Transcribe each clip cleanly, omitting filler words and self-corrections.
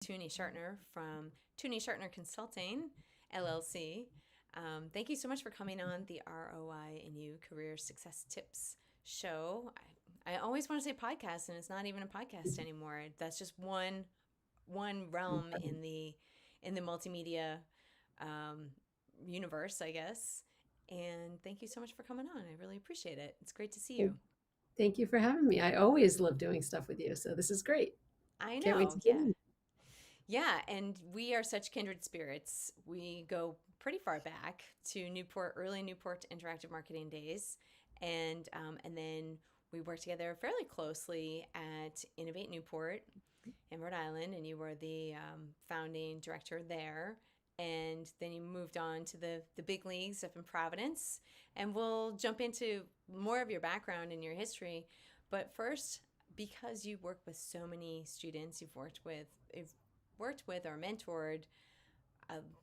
Tuni Schartner from Tuni Schartner Consulting, LLC. Thank you so much for coming on the ROIinU Career Success Tips show. I always want to say podcast, and it's not even a podcast anymore. That's just one realm in the multimedia um, universe, I guess. And thank you so much for coming on. I really appreciate it. It's great to see Thank you. thank you for having me. I always love doing stuff with you, so this is great. I Can't wait know, to get yeah. in. Yeah, and we are such kindred spirits. We go pretty far back to Newport, early Newport Interactive Marketing days, and then we worked together fairly closely at Innovate Newport in Rhode Island, and you were the founding director there. And then you moved on to the big leagues up in Providence, and we'll jump into more of your background and your history. But first, because you work with so many students, you've worked with or mentored,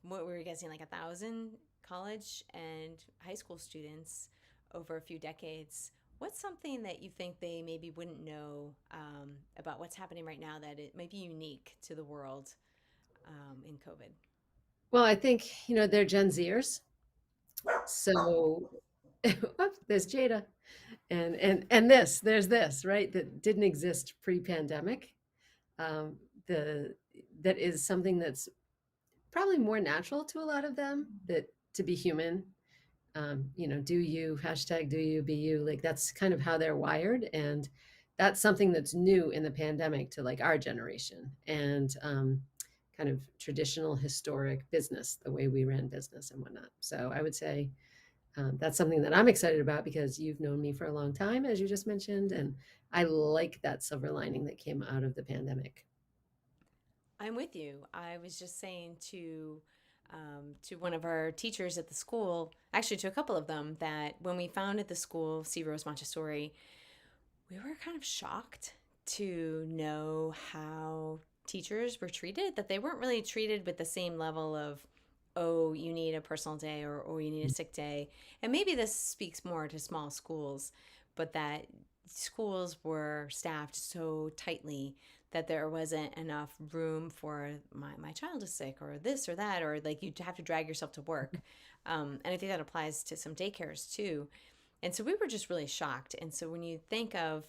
what were we guessing, like 1,000 college and high school students over a few decades. What's something that you think they maybe wouldn't know about what's happening right now that it might be unique to the world in COVID? Well, I think, they're Gen Zers. So, oops, there's Jada. And there's this, right? That didn't exist pre-pandemic. Um, the that is something that's probably more natural to a lot of them, that to be human, do you, hashtag do you, be you, like that's kind of how they're wired. And that's something that's new in the pandemic to like our generation and kind of traditional historic business, the way we ran business and whatnot. So I would say that's something that I'm excited about because you've known me for a long time, as you just mentioned. And I like that silver lining that came out of the pandemic. I'm with you. I was just saying to one of our teachers at the school, actually to a couple of them, that when we founded the school, C. Rose Montessori, we were kind of shocked to know how teachers were treated, that they weren't really treated with the same level of, oh, you need a personal day or oh, you need a sick day. And maybe this speaks more to small schools, but that schools were staffed so tightly that there wasn't enough room for my child is sick or this or that, or like you have to drag yourself to work. And I think that applies to some daycares too. And so we were just really shocked. And so when you think of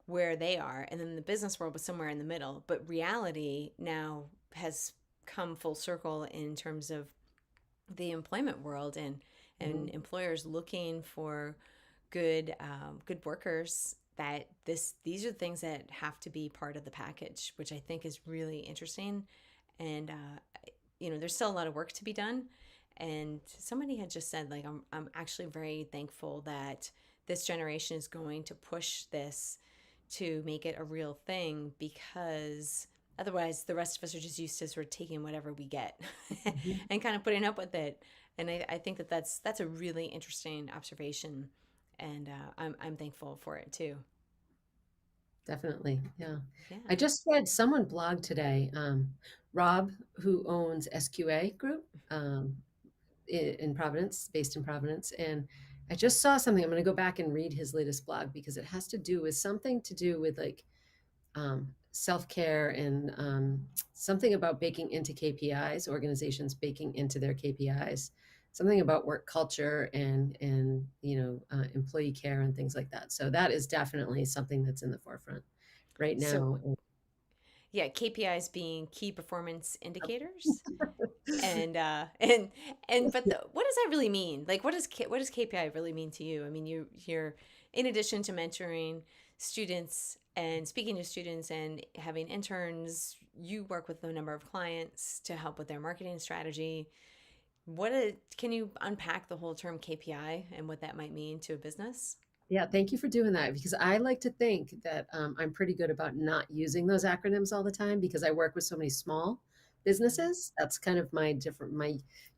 where they are, and then the business world was somewhere in the middle, but reality now has come full circle in terms of the employment world and Mhm. employers looking for good workers. That these are things that have to be part of the package, which I think is really interesting. And there's still a lot of work to be done. And somebody had just said, like, I'm actually very thankful that this generation is going to push this to make it a real thing, because otherwise the rest of us are just used to sort of taking whatever we get Mhm. and kind of putting up with it. And I think that that's a really interesting observation, and I'm thankful for it too. Definitely. Yeah. Yeah. I just read someone blog today, Rob, who owns SQA Group in Providence, based in Providence. And I just saw something. I'm going to go back and read his latest blog because it has to do with something to do with like self care and something about baking into KPIs, organizations baking into their KPIs, something about work culture and employee care and things like that. So that is definitely something that's in the forefront right So now. yeah, KPIs being key performance indicators. And but what does that really mean? Like, what does KPI really mean to you? I mean, you're in addition to mentoring students and speaking to students and having interns, you work with a number of clients to help with their marketing strategy. Can you unpack the whole term KPI and what that might mean to a business? Yeah, thank you for doing that because I like to think that I'm pretty good about not using those acronyms all the time because I work with so many small Mhm. businesses. That's kind of my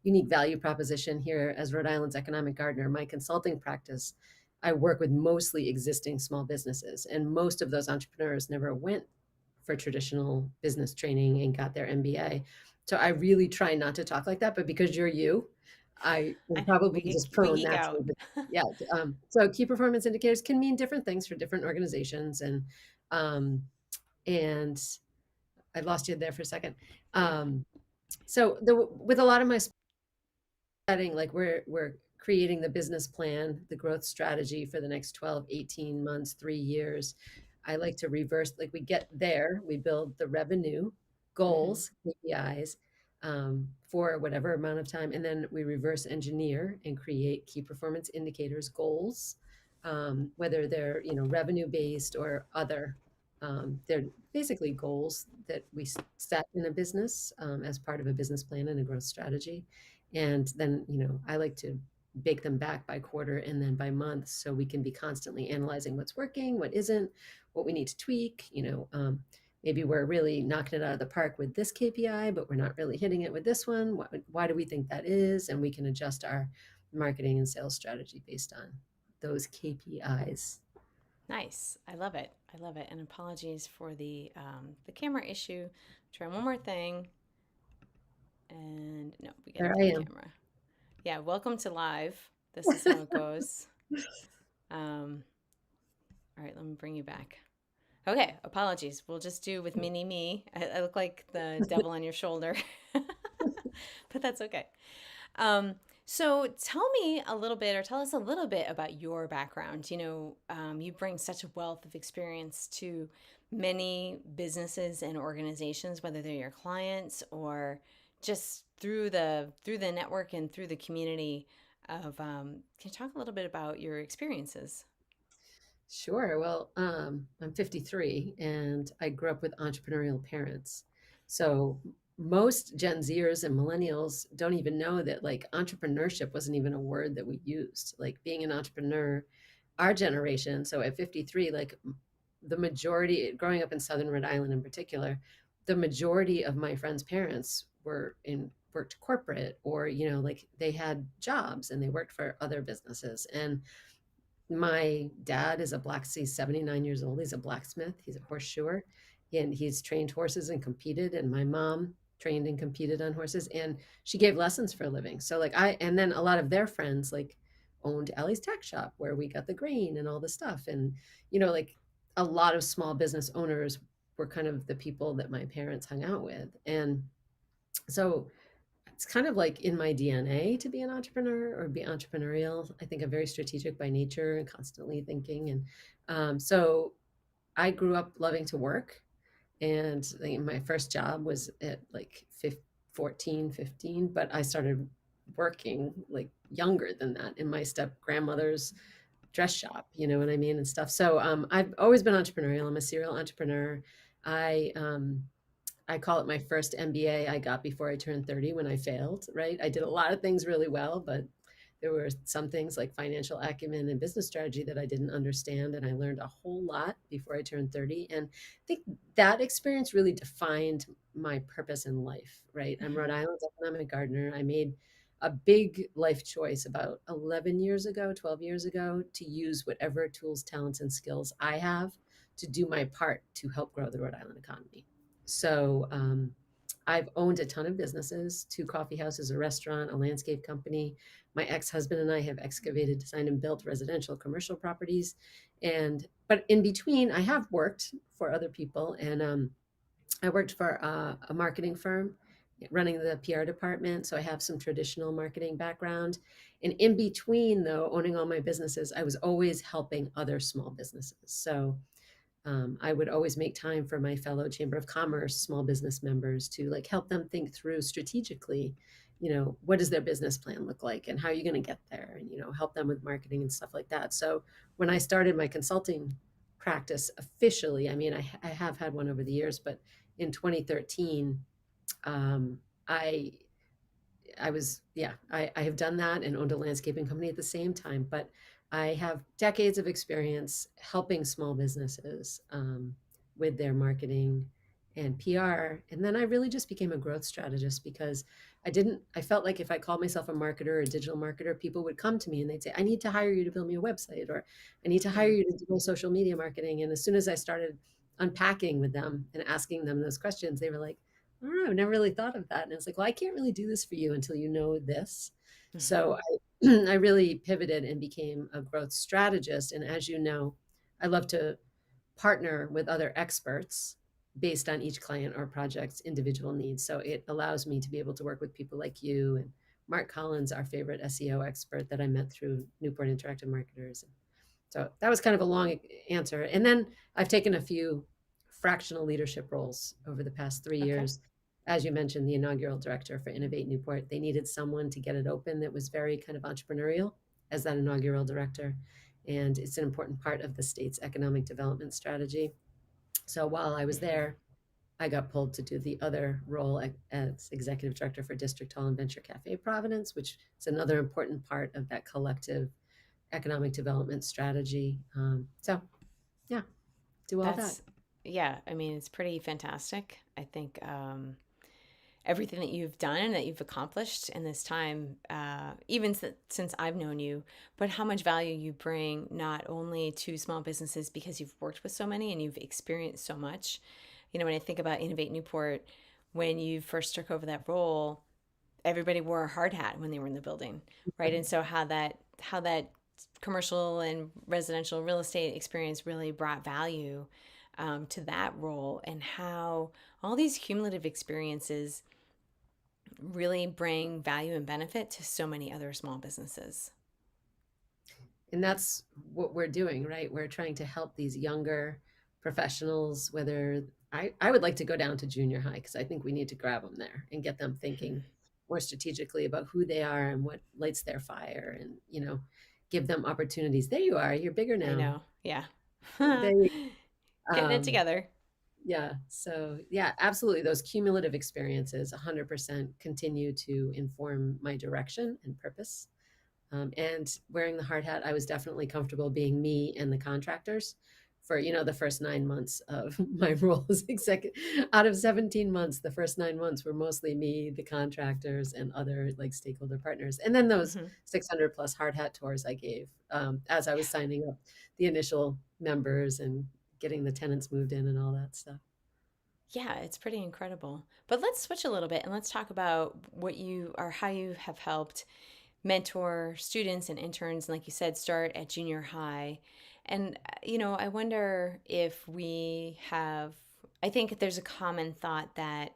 unique value proposition here as Rhode Island's economic gardener. My consulting practice, I work with mostly existing small businesses, and most of those entrepreneurs never went for traditional business training and got their MBA. So I really try not to talk like that, but because you're you, I I am know probably just we prone geek naturally. out. Yeah. So key performance indicators can mean different things for different organizations, and um, and I lost you there for a second. Um, so with a lot of my setting, like we're creating the business plan, the growth strategy for the next 12, 18 months, 3 years. I like to reverse, like we get there, we build the revenue Mm-hmm. goals, KPIs, for whatever amount of time, and then we reverse engineer and create key performance indicators, goals, whether they're revenue based or other. They're basically goals that we set in a business, as part of a business plan and a growth strategy. And then, I like to bake them back by quarter and then by month so we can be constantly analyzing what's working, what isn't, what we need to tweak. Maybe we're really knocking it out of the park with this KPI, but we're not really hitting it with this one. Why do we think that is? And we can adjust our marketing and sales strategy based on those KPIs. Nice. I love it. I love it. And apologies for the camera issue. Try one more thing. And no, we got a There I dead am. camera. Yeah, welcome to live. This is how it goes. Um, all right, let me bring you back. Okay, apologies. We'll just do with mini me. I look like the devil on your shoulder, but that's okay. Um, so tell me a little bit, or tell us a little bit about your background. You bring such a wealth of experience to many businesses and organizations, whether they're your clients or just through the network and through the community. Can you talk a little bit about your experiences? Sure. Well, I'm 53 and I grew up with entrepreneurial parents. So most Gen Zers and millennials don't even know that like entrepreneurship wasn't even a word that we used. Like being an entrepreneur, our generation, so at 53, like the majority, growing up in Southern Rhode Island in particular, the majority of my friends' parents worked corporate or, like they had jobs and they worked for other businesses. And my dad is a he's 79 years old. He's a blacksmith. He's a horseshoer. And he's trained horses and competed. And my mom trained and competed on horses. And she gave lessons for a living. So and then a lot of their friends like owned Ellie's Tack Shop where we got the grain and all the stuff. And, like a lot of small business owners were kind of the people that my parents hung out with. And so it's kind of like in my DNA to be an entrepreneur or be entrepreneurial. I think I'm very strategic by nature and constantly thinking. And so I grew up loving to work. And my first job was at like 14, 15, but I started working like younger than that in my step grandmother's dress shop, you know what I mean, and stuff. So I've always been entrepreneurial. I'm a serial entrepreneur. I I call it my first MBA I got before I turned 30 when I failed, right? I did a lot of things really well, but there were some things like financial acumen and business strategy that I didn't understand. And I learned a whole lot before I turned 30. And I think that experience really defined my purpose in life, right? I'm Mm-hmm. Rhode Island's economic gardener. I made a big life choice about 11 years ago, 12 years ago, to use whatever tools, talents, and skills I have to do my part to help grow the Rhode Island economy. So I've owned a ton of businesses, two coffee houses, a restaurant, a landscape company. My ex-husband and I have excavated, designed, and built residential commercial properties. But in between, I have worked for other people. And I worked for a marketing firm running the PR department. So I have some traditional marketing background. And in between, though, owning all my businesses, I was always helping other small businesses. So I would always make time for my fellow Chamber of Commerce small business members to like help them think through strategically, what does their business plan look like and how are you going to get there, and help them with marketing and stuff like that. So when I started my consulting practice officially, I mean, I have had one over the years, but in 2013, um, I I have done that and owned a landscaping company at the same time. But I have decades of experience helping small businesses with their marketing and PR. And then I really just became a growth strategist because I felt like if I called myself a marketer or a digital marketer, people would come to me and they'd say, I need to hire you to build me a website, or I need to hire Mm-hmm. you to do social media marketing. And as soon as I started unpacking with them and asking them those questions, they were like, I don't know, I've never really thought of that. And it's like, well, I can't really do this for you until you know this. Mm-hmm. So I really pivoted and became a growth strategist. And as you know, I love to partner with other experts based on each client or project's individual needs. So it allows me to be able to work with people like you and Mark Collins, our favorite SEO expert that I met through Newport Interactive Marketers. So that was kind of a long answer. And then I've taken a few fractional leadership roles over the past three Okay. years. As you mentioned, the inaugural director for Innovate Newport, they needed someone to get it open that was very kind of entrepreneurial as that inaugural director. And it's an important part of the state's economic development strategy. So while I was Hmm. there, I got pulled to do the other role as executive director for District Hall and Venture Cafe Providence, which is another important part of that collective economic development strategy. So, yeah, do all that. That's, yeah, I mean, it's pretty fantastic. I think everything that you've done and that you've accomplished in this time, even since I've known you, but how much value you bring not only to small businesses because you've worked with so many and you've experienced so much. You know, when I think about Innovate Newport, when you first took over that role, everybody wore a hard hat when they were in the building, right? And so how that commercial and residential real estate experience really brought value to that role, and how all these cumulative experiences really bring value and benefit to so many other small businesses. And that's what we're doing, right? We're trying to help these younger professionals, whether I would like to go down to junior high because I think we need to grab them there and get them thinking more strategically about who they are and what lights their fire and, give them opportunities. There you are. You're bigger I now. know. Yeah. There you, Getting it um, together. Yeah. So, yeah, absolutely. Those cumulative experiences 100% continue to inform my direction and purpose. And wearing the hard hat, I was definitely comfortable being me and the contractors for, the first 9 months of my role as executive. Out of 17 months, the first 9 months were mostly me, the contractors, and other like stakeholder partners. And then those Hmm. 600 plus hard hat tours I gave as I was signing up the initial members and getting the tenants moved in and all that stuff. Yeah, it's pretty incredible. But let's switch a little bit and let's talk about what you or how you have helped mentor students and interns, and like you said, start at junior high. And, I wonder if we have, I think there's a common thought that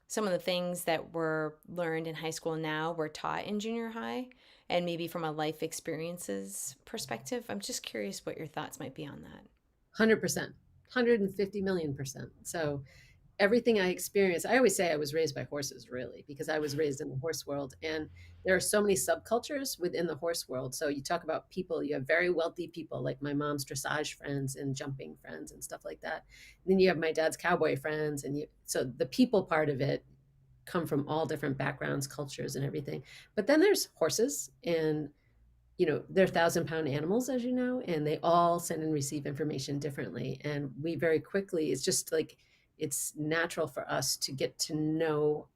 some of the things that were learned in high school now were taught in junior high, and maybe from a life experiences perspective. I'm just curious what your thoughts might be on that. 100%, 150 million%. So everything I experienced, I always say I was raised by horses, really, because I was raised in the horse world. And there are so many subcultures within the horse world. So you talk about people, you have very wealthy people like my mom's dressage friends and jumping friends and stuff like that. And then you have my dad's cowboy friends. So the people part of it come from all different backgrounds, cultures, and everything. But then there's horses, and they're 1,000 pound animals, as you know, and they all send and receive information differently. And we very quickly, it's just like, it's natural for us to get to know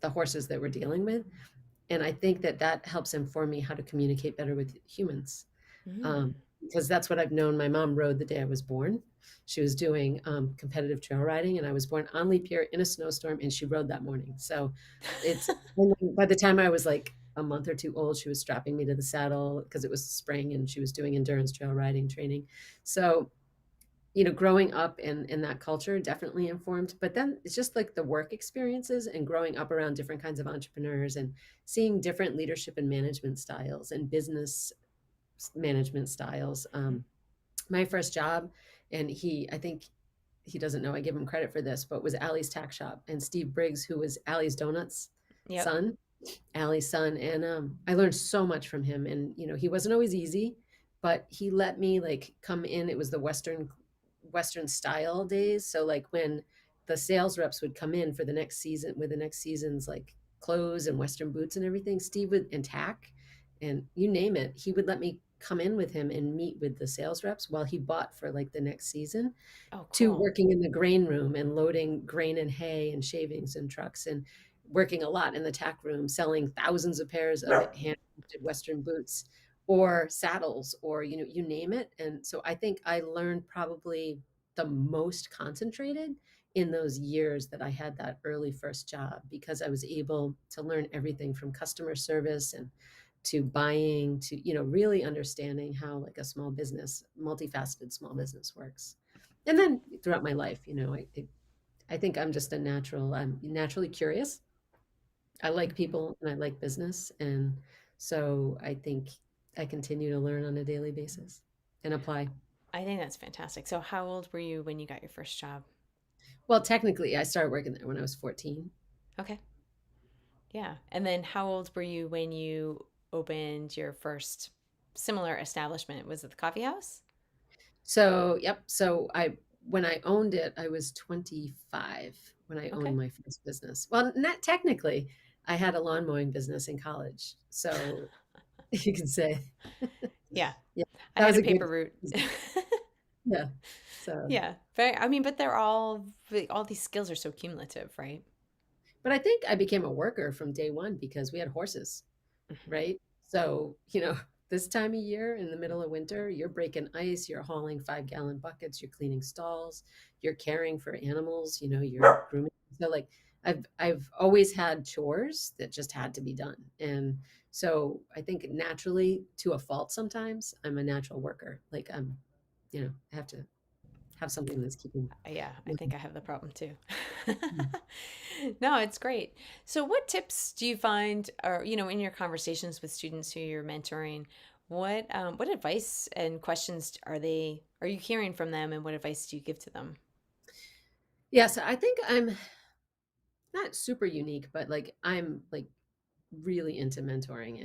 the horses that we're dealing with. And I think that that helps inform me how to communicate better with humans. Mm. Because that's what I've known. My mom rode the day I was born. She was doing competitive trail riding, and I was born on leap year in a snowstorm, and she rode that morning. So it's by the time I was like a month or two old, she was strapping me to the saddle because it was spring, and she was doing endurance trail riding training. So growing up in that culture definitely informed. But then it's just like the work experiences and growing up around different kinds of entrepreneurs and seeing different leadership and management styles and business management styles. My first job, and I think he doesn't know I give him credit for this, but was Allie's Tack Shop, and Steve Briggs, who was Allie's Donuts Yep. son, Allie's son, and I learned so much from him. And he wasn't always easy, but he let me like come in. It was the Western style days, so like when the sales reps would come in for the next season with the next season's like clothes and Western boots and everything, Steve would and tack, and you name it, he would let me come in with him and meet with the sales reps while he bought for like the next season, Oh, to cool. working in the grain room and loading grain and hay and shavings and trucks, and working a lot in the tack room, selling thousands of pairs of handcrafted Western boots or saddles or, you name it. And so I think I learned probably the most concentrated in those years that I had that early first job, because I was able to learn everything from customer service and to buying to, really understanding how like a small business, multifaceted small business works. And then throughout my life, I think I'm just a natural. I'm naturally curious. I like Hmm. people and I like business, and so I think I continue to learn on a daily basis and apply. I think that's fantastic. So, how old were you when you got your first job? Well, technically, I started working there when I was 14. Okay. Yeah. And then how old were you when you opened your first similar establishment? Was it the coffee house? So, yep. So I when I owned it, I was 25 when I Okay. owned my first business. Well, not technically. I had a lawn mowing business in college. So you can say, Yeah. yeah, I that had was a a good paper route. yeah. So, Yeah. But I mean, but they're all these skills are so cumulative, right? but I think I became a worker from day one because we had horses. Hmm. Right? So, this time of year in the middle of winter, you're breaking ice, you're hauling 5-gallon buckets, you're cleaning stalls, you're caring for animals, you're grooming. So like I've always had chores that just had to be done. And so I think naturally to a fault sometimes, I'm a natural worker. Like I have to have something that's keeping Yeah, I me. think I have the problem too. No, it's great. So, what tips do you find, or in your conversations with students who you're mentoring, what advice and questions are you hearing from them, and what advice do you give to them? Yeah, so I think I'm not super unique, but like I'm like really into mentoring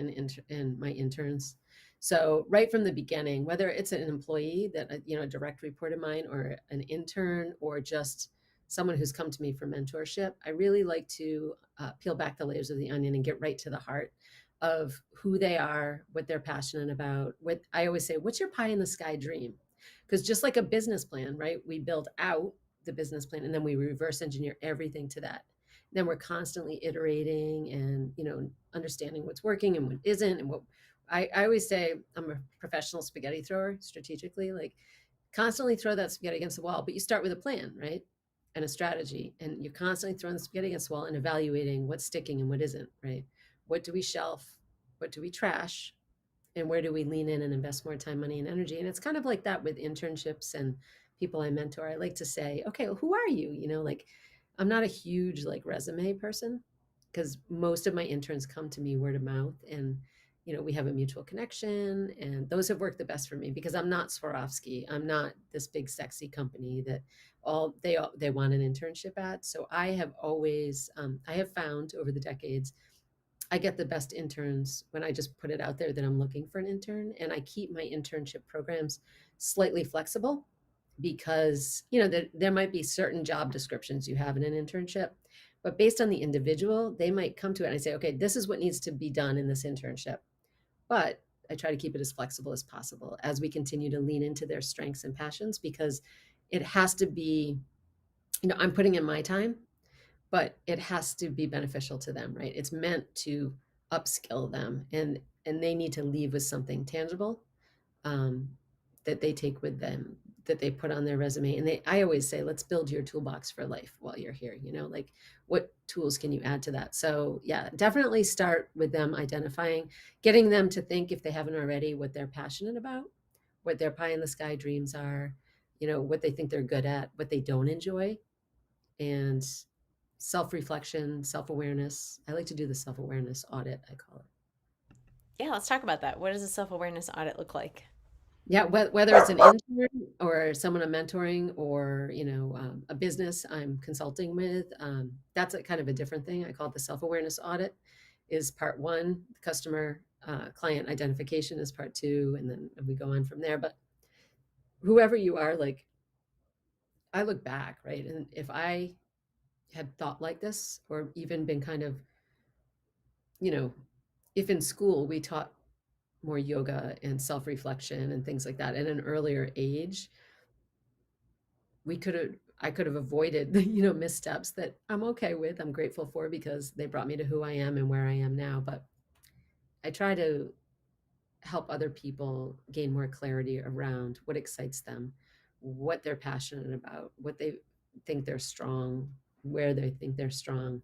and my interns. So right from the beginning, whether it's an employee that a direct report of mine, or an intern, or just someone who's come to me for mentorship, I really like to peel back the layers of the onion and get right to the heart of who they are, what they're passionate about. What I always say, what's your pie in the sky dream? Because just like a business plan, right? We build out the business plan and then we reverse engineer everything to that. Then we're constantly iterating and understanding what's working and what isn't. And what I always say, I'm a professional spaghetti thrower strategically, like constantly throw that spaghetti against the wall, but you start with a plan, right? And a strategy. And you're constantly throwing the spaghetti against the wall and evaluating what's sticking and what isn't, right? What do we shelf? What do we trash? And where do we lean in and invest more time, money, and energy? And it's kind of like that with internships and people I mentor. I like to say, okay, well, who are you? Like I'm not a huge like resume person because most of my interns come to me word of mouth, and we have a mutual connection, and those have worked the best for me because I'm not Swarovski. I'm not this big sexy company that all they want an internship at. So I have found over the decades I get the best interns when I just put it out there that I'm looking for an intern, and I keep my internship programs slightly flexible because there might be certain job descriptions you have in an internship, but based on the individual, they might come to it and I say, okay, this is what needs to be done in this internship. But I try to keep it as flexible as possible as we continue to lean into their strengths and passions because it has to be, I'm putting in my time, but it has to be beneficial to them, right? It's meant to upskill them, and they need to leave with something tangible, um, that they take with them, that they put on their resume. And I always say, let's build your toolbox for life while you're here. Like what tools can you add to that? So yeah, definitely start with them identifying, getting them to think, if they haven't already, what they're passionate about, what their pie in the sky dreams are, what they think they're good at, what they don't enjoy, and self-reflection, self-awareness. I like to do the self-awareness audit, I call it. Yeah, let's talk about that. What does a self-awareness audit look like? Yeah, whether it's an intern or someone I'm mentoring, or a business I'm consulting with, that's a kind of a different thing. I call it the self-awareness audit. Is part one. Customer client identification is part two, and then we go on from there. But whoever you are, like I look back, right, and if I had thought like this, or even been kind of, you know, if in school we taught more yoga and self-reflection and things like that at an earlier age, we could have I could have avoided the missteps that I'm okay with, I'm grateful for, because they brought me to who I am and where I am now. But I try to help other people gain more clarity around what excites them, what they're passionate about, what they think they're strong, where they think they're strong,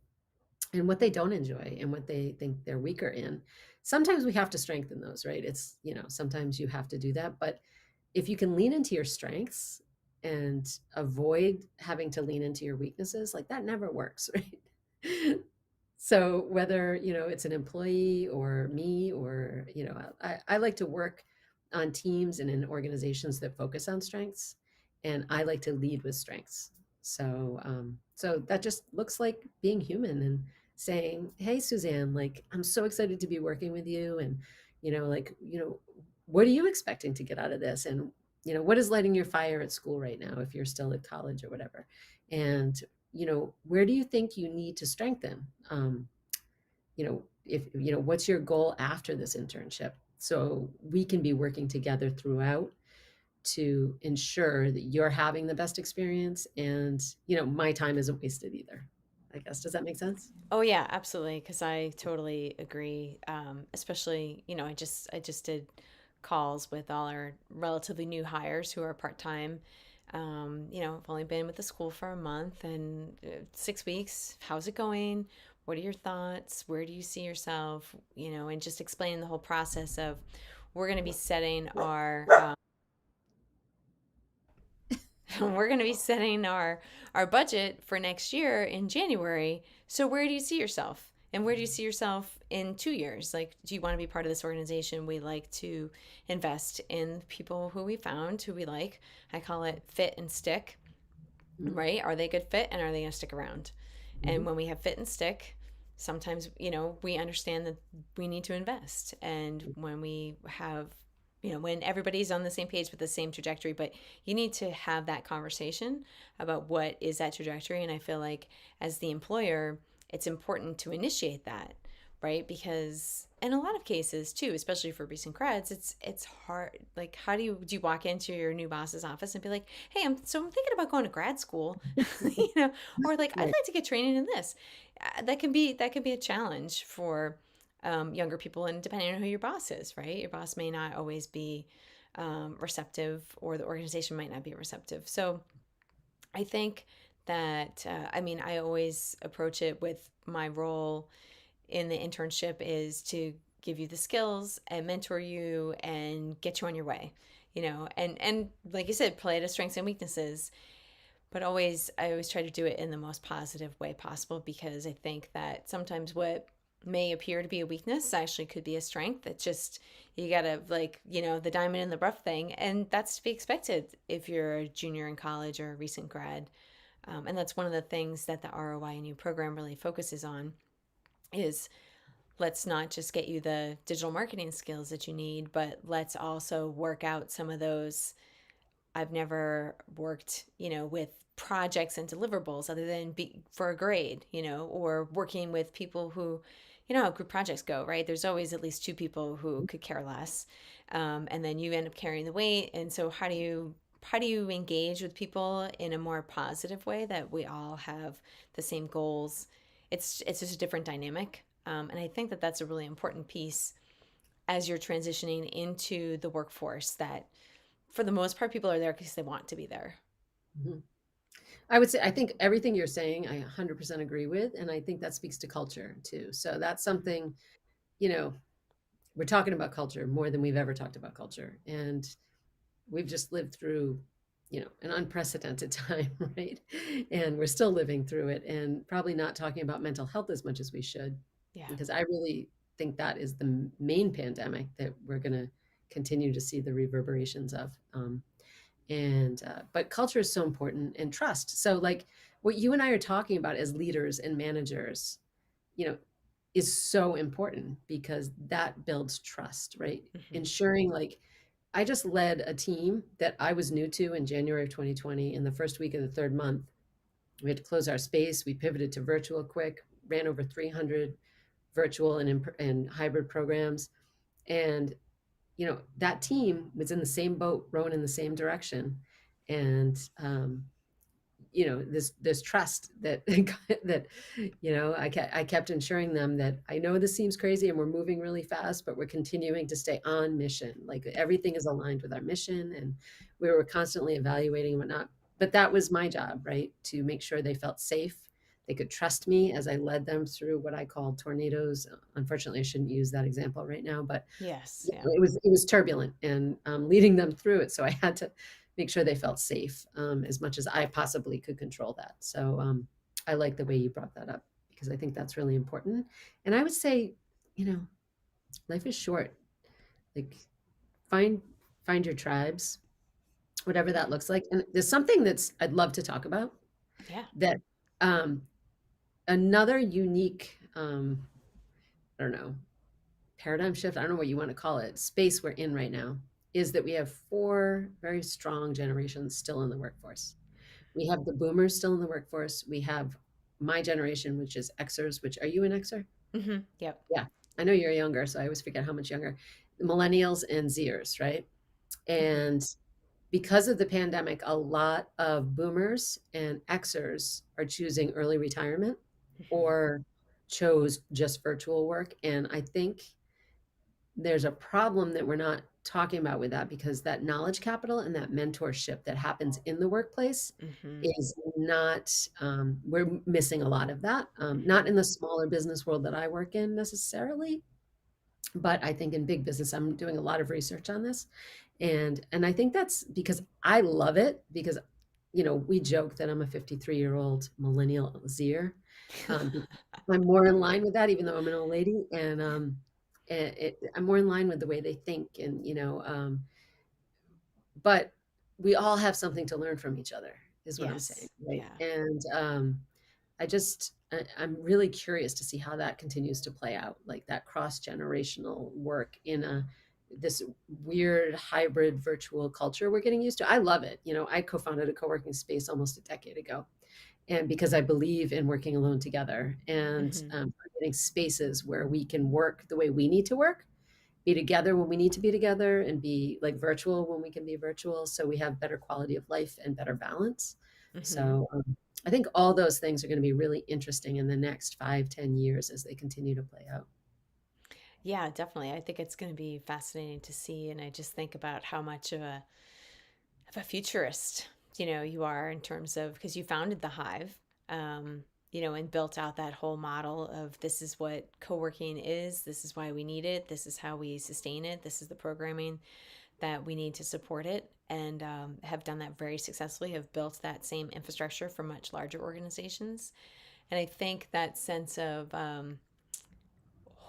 and what they don't enjoy and what they think they're weaker in. Sometimes we have to strengthen those, right? It's, sometimes you have to do that. But if you can lean into your strengths and avoid having to lean into your weaknesses, like that never works, right? So whether, it's an employee or me or, I like to work on teams and in organizations that focus on strengths, and I like to lead with strengths. So that just looks like being human and saying, "Hey, Suzanne, like I'm so excited to be working with you, and what are you expecting to get out of this? And what is lighting your fire at school right now if you're still at college or whatever? And where do you think you need to strengthen? If what's your goal after this internship? So we can be working together throughout to ensure that you're having the best experience, and my time isn't wasted either. I guess, does that make sense? Oh yeah, absolutely. Because I totally agree. Especially, I just did calls with all our relatively new hires who are part time. I've only been with the school for a month and 6 weeks. How's it going? What are your thoughts? Where do you see yourself? And just explaining the whole process of we're going to be setting our we're going to be setting our budget for next year in January. So where do you see yourself? And where do you see yourself in 2 years? Like, do you want to be part of this organization? We like to invest in people who we found, who we like. I call it fit and stick, Mhm. right? Are they a good fit and are they going to stick around? And Mhm. when we have fit and stick, sometimes, we understand that we need to invest. And when we have, when everybody's on the same page with the same trajectory, but you need to have that conversation about what is that trajectory. And I feel like as the employer, it's important to initiate that, right? Because in a lot of cases too, especially for recent grads, it's hard. Like, how do you walk into your new boss's office and be like, "Hey, I'm thinking about going to grad school," or like, "I'd Right. like to get trained in this." That can be a challenge for younger people, and depending on who your boss is, right? Your boss may not always be receptive, or the organization might not be receptive. So I think that I always approach it with my role in the internship is to give you the skills and mentor you and get you on your way, and like you said, play to strengths and weaknesses. But I always try to do it in the most positive way possible, because I think that sometimes what may appear to be a weakness actually could be a strength. It's just, you gotta, like, the diamond in the rough thing, and that's to be expected if you're a junior in college or a recent grad. And that's one of the things that the ROIinU program really focuses on, is let's not just get you the digital marketing skills that you need, but let's also work out some of those. I've never worked, with projects and deliverables other than for a grade, or working with people who, how group projects go, right? There's always at least two people who could care less, and then you end up carrying the weight. And so, how do you engage with people in a more positive way that we all have the same goals? It's just a different dynamic, and I think that that's a really important piece as you're transitioning into the workforce. That for the most part, people are there because they want to be there. Mhm. I would say, I think everything you're saying, I 100% agree with, and I think that speaks to culture too. So that's something, you know, we're talking about culture more than we've ever talked about culture, and we've just lived through, an unprecedented time, right? And we're still living through it, and probably not talking about mental health as much as we should, Yeah. because I really think that is the main pandemic that we're going to continue to see the reverberations of. And But culture is so important, and trust. So like what you and I are talking about as leaders and managers, you know is so important, because that builds trust, right? Hmm. Ensuring, like, I just led a team that I was new to in January of 2020. In the first week of the third month, we had to close our space. We pivoted to virtual quick, ran over 300 virtual and hybrid programs. And that team was in the same boat, rowing in the same direction. And this trust that that I kept ensuring them that I know this seems crazy and we're moving really fast, but we're continuing to stay on mission. Like everything is aligned with our mission, and we were constantly evaluating and whatnot. But that was my job, right? To make sure they felt safe, they could trust me as I led them through what I called tornadoes. Unfortunately, I shouldn't use that example right now, but Yes. yeah, Yeah. it was turbulent, and leading them through it. So I had to make sure they felt safe, as much as I possibly could control that. So I like the way you brought that up because I think that's really important. And I would say, you know, life is short. Like find find your tribes, whatever that looks like. And there's something that's I'd love to talk about Yeah. that um, another unique, I don't know, paradigm shift, I don't know what you want to call it, space we're in right now is that we have four very strong generations still in the workforce. We have the boomers still in the workforce. We have my generation, which is Xers, which are you an Xer? Yep. Yeah. I know you're younger, so I always forget how much younger. Millennials and Zers, right? And because of the pandemic, a lot of boomers and Xers are choosing early retirement or chose just virtual work. And I think there's a problem that we're not talking about with that because that knowledge capital and that mentorship that happens in the workplace Hmm. is not, we're missing a lot of that. Not in the smaller business world that I work in necessarily, but I think in big business, I'm doing a lot of research on this. And I think that's because I love it because, we joke that I'm a 53-year-old millennial Zer. Um, I'm more in line with that, even though I'm an old lady, I'm more in line with the way they think, but we all have something to learn from each other, is what I'm saying, Yes. right? Yeah. And I'm really curious to see how that continues to play out, like that cross generational work in this weird hybrid virtual culture we're getting used to. I love it. I co-founded a co-working space almost a decade ago, and because I believe in working alone together and Hmm. creating spaces where we can work the way we need to work, be together when we need to be together, and be like virtual when we can be virtual, so we have better quality of life and better balance. Hmm. So I think all those things are going to be really interesting in the next 5, 10 years as they continue to play out. Yeah, definitely. I think it's going to be fascinating to see. And I just think about how much of a futurist, you are in terms of, because you founded the Hive, um, and built out that whole model of this is what co-working is, this is why we need it, this is how we sustain it, this is the programming that we need to support it, and have done that very successfully, have built that same infrastructure for much larger organizations. And I think that sense of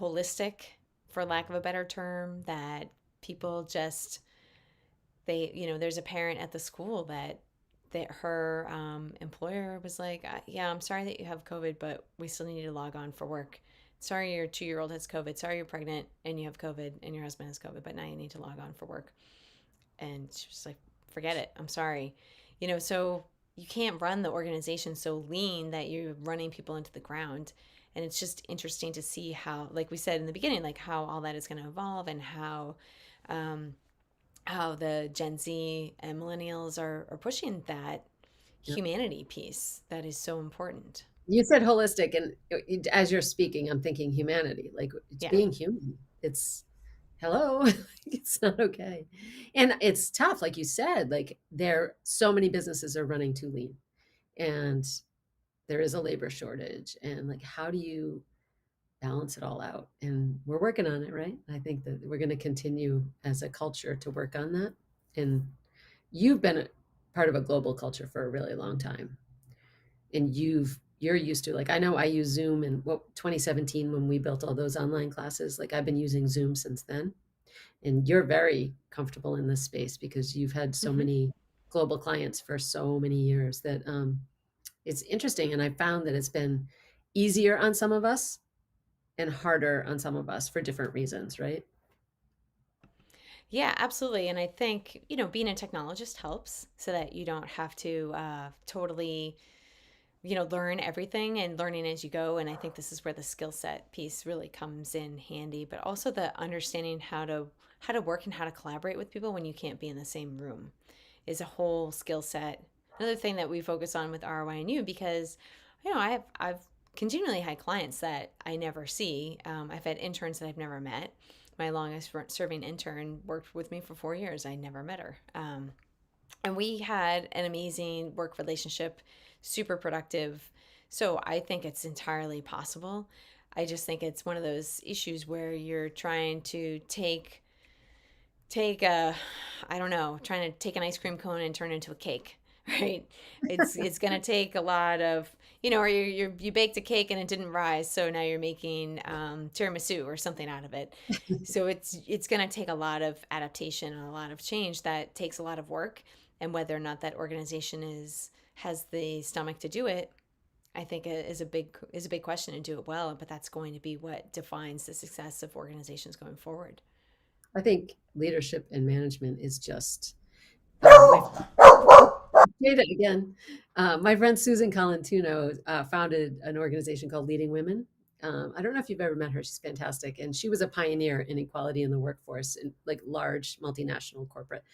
holistic, for lack of a better term, that people just, there's a parent at the school that her employer was like, yeah, I'm sorry that you have COVID, but we still need you to log on for work. Sorry, your 2 year old has COVID. Sorry, you're pregnant and you have COVID and your husband has COVID, but now you need to log on for work." And she was like, "Forget it. I'm sorry." So you can't run the organization so lean that you're running people into the ground. And it's just interesting to see how, like we said in the beginning, like how all that is going to evolve, and um, how the Gen Z and millennials are pushing that Yeah. humanity piece that is so important. You said holistic, and as you're speaking, I'm thinking humanity, like it's Yeah. being human. It's hello. It's not okay. And it's tough, like you said, like so many businesses are running too lean, and there is a labor shortage, and like how do you balance it all out? And we're working on it, right? I think that we're going to continue as a culture to work on that. And you've been a part of a global culture for a really long time, and you're used to, like, I know I use Zoom in 2017 when we built all those online classes. Like I've been using Zoom since then, and you're very comfortable in this space because you've had so Hmm. many global clients for so many years that it's interesting. And I found that it's been easier on some of us and harder on some of us for different reasons, right? Yeah, absolutely. And I think, being a technologist helps so that you don't have to totally, learn everything, and learning as you go. And I think this is where the skill set piece really comes in handy, but also the understanding how to work and how to collaborate with people when you can't be in the same room is a whole skill set. Another thing that we focus on with ROIinU, because I've continually had clients that I never see. I've had interns that I've never met. My longest serving intern worked with me for 4 years. I never met her. And we had an amazing work relationship, super productive. So I think it's entirely possible. I just think it's one of those issues where you're trying to take take a, I don't know, trying to take an ice cream cone and turn it into a cake, right? It's going to take a lot of, or you baked a cake and it didn't rise, so now you're making tiramisu or something out of it. So it's going to take a lot of adaptation and a lot of change that takes a lot of work, and whether or not that organization has the stomach to do it, I think is a big question, and do it well. But that's going to be what defines the success of organizations going forward. I think leadership and management is just Jada again. My friend Susan Colantuno founded an organization called Leading Women. I don't know if you've ever met her. She's fantastic, and she was a pioneer in equality in the workforce in like large multinational corporate.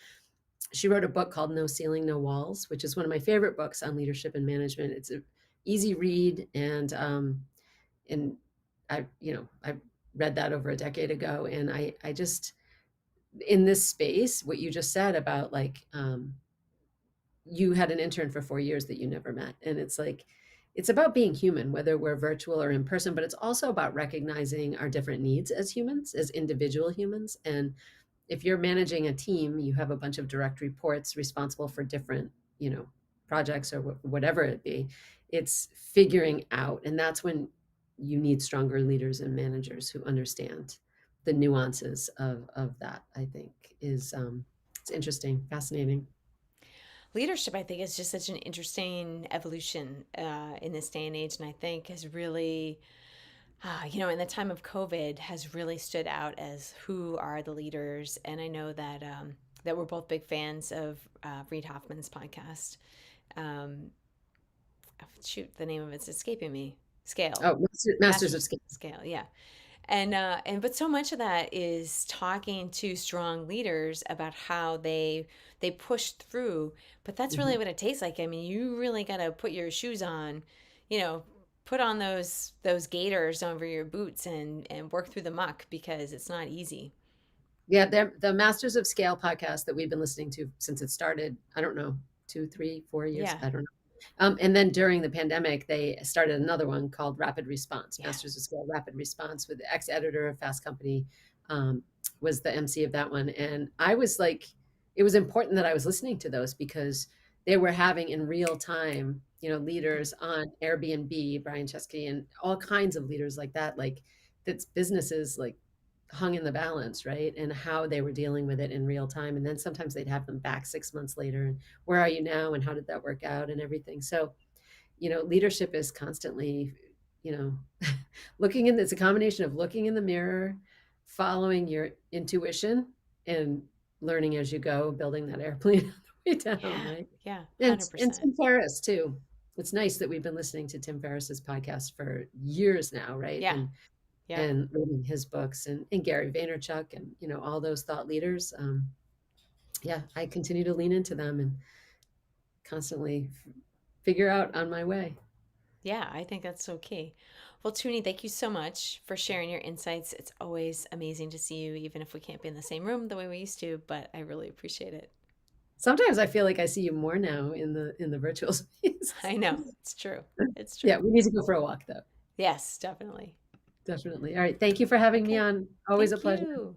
She wrote a book called No Ceiling, No Walls, which is one of my favorite books on leadership and management. It's a easy read, and I read that over a decade ago, and I just in this space what you just said about like you had an intern for 4 years that you never met, and it's like it's about being human, whether we're virtual or in person, but it's also about recognizing our different needs as humans, as individual humans. And if you're managing a team, you have a bunch of direct reports responsible for different, you know, projects or whatever it be. It's figuring out, and that's when you need stronger leaders and managers who understand the nuances of that. I think is it's interesting, fascinating. Leadership, I think, is just such an interesting evolution in this day and age, and I think has really, in the time of COVID, has really stood out as who are the leaders. And I know that we're both big fans of Reid Hoffman's podcast. Um, Shoot, the name of it's escaping me. Scale, Oh, Masters of Masters Scale. Scale, yeah. And but so much of that is talking to strong leaders about how they pushed through. But that's Mhm. really what it takes like. I mean, you really got to put your shoes on, you know, put on those gaiters over your boots and work through the muck, because it's not easy. Yeah, the Masters of Scale podcast that we've been listening to since it started, I don't know, 2, 3, 4 years, Yeah, I don't know. And then during the pandemic, they started another one called Rapid Response, yeah, Masters of Scale Rapid Response, with the ex-editor of Fast Company, um, was the MC of that one. And I was like, it was important that I was listening to those because they were having in real time, leaders on Airbnb, Brian Chesky, and all kinds of leaders like that's businesses like hung in the balance, right? And how they were dealing with it in real time. And then sometimes they'd have them back 6 months later and where are you now? And how did that work out and everything? So, leadership is constantly, you know, it's a combination of looking in the mirror, following your intuition and learning as you go, building that airplane on the way down, yeah, right? yeah, And 100%. Tim Ferriss too. It's nice that we've been listening to Tim Ferriss's podcast for years now, right? Yeah, And yep. and reading his books and Gary Vaynerchuk and all those thought leaders. Yeah, I continue to lean into them and constantly figure out on my way. Yeah, I think that's so key. Well, Tuni, thank you so much for sharing your insights. It's always amazing to see you, even if we can't be in the same room the way we used to, but I really appreciate it. Sometimes I feel like I see you more now in the virtual space. I know. It's true. It's Yeah, true. we need to go for a walk though. Yes, definitely. Definitely. All right. Thank you for having me Okay. on. Always a Thank pleasure. you.